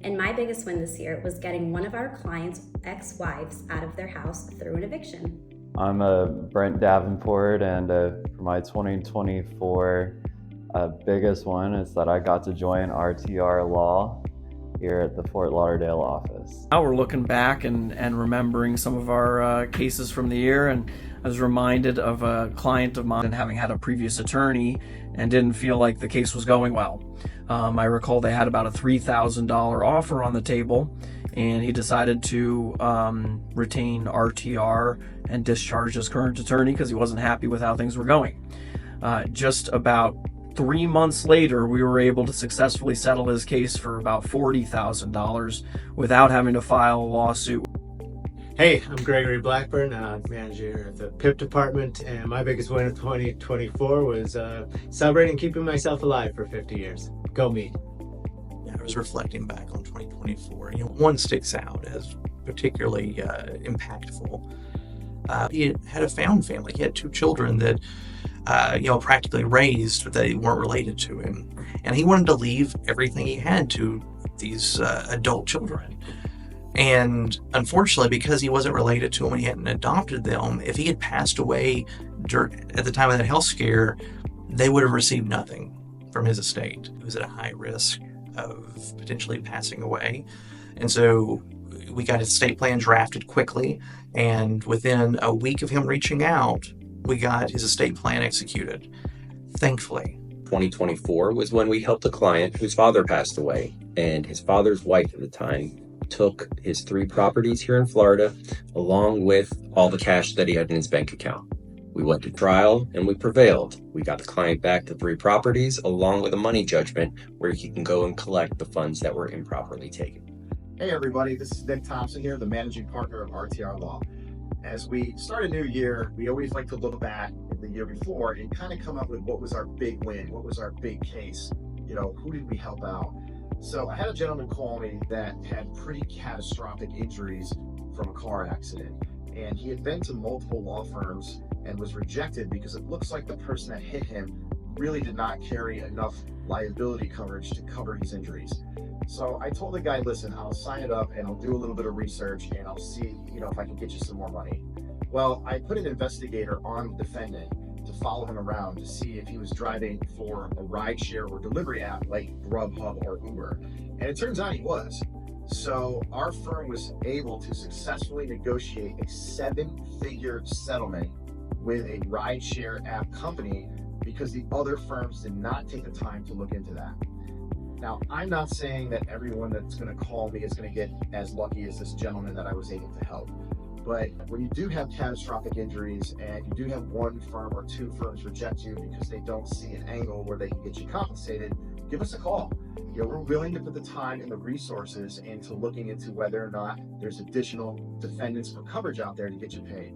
And my biggest win this year was getting one of our clients' ex-wives out of their house through an eviction. I'm Brent Davenport, and for my 2024 biggest one is that I got to join RTRLAW here at the Fort Lauderdale office. Now we're looking back and remembering some of our cases from the year, and I was reminded of a client of mine and having had a previous attorney and didn't feel like the case was going well. I recall they had about a $3,000 offer on the table, and he decided to retain RTR and discharge his current attorney because he wasn't happy with how things were going. Just about 3 months later, we were able to successfully settle his case for about $40,000 without having to file a lawsuit. Hey, I'm Gregory Blackburn, manager of the PIP department, and my biggest win of 2024 was celebrating keeping myself alive for 50 years. Go me. I was reflecting back on 2024. One sticks out as particularly impactful. He had a found family. He had 2 children that practically raised, but they weren't related to him. And he wanted to leave everything he had to these adult children. And unfortunately, because he wasn't related to them and he hadn't adopted them, if he had passed away at the time of that health scare, they would have received nothing from his estate. He was at a high risk of potentially passing away. And so we got his estate plan drafted quickly. And within a week of him reaching out, we got his estate plan executed, thankfully. 2024 was when we helped a client whose father passed away, and his father's wife at the time took his 3 properties here in Florida, along with all the cash that he had in his bank account. We went to trial and we prevailed. We got the client back the 3 properties along with a money judgment where he can go and collect the funds that were improperly taken. Hey everybody, this is Nick Thompson here, the managing partner of RTRLAW. As we start a new year, we always like to look back at the year before and kind of come up with what was our big win, what was our big case, who did we help out? So I had a gentleman call me that had pretty catastrophic injuries from a car accident, and he had been to multiple law firms and was rejected because it looks like the person that hit him really did not carry enough liability coverage to cover his injuries. So I told the guy, listen, I'll sign it up and I'll do a little bit of research and I'll see, if I can get you some more money. Well, I put an investigator on the defendant to follow him around to see if he was driving for a rideshare or delivery app like Grubhub or Uber. And it turns out he was. So our firm was able to successfully negotiate a 7-figure settlement with a rideshare app company because the other firms did not take the time to look into that. Now, I'm not saying that everyone that's going to call me is going to get as lucky as this gentleman that I was able to help. But when you do have catastrophic injuries and you do have 1 firm or 2 firms reject you because they don't see an angle where they can get you compensated, give us a call. We're willing to put the time and the resources into looking into whether or not there's additional defendants for coverage out there to get you paid.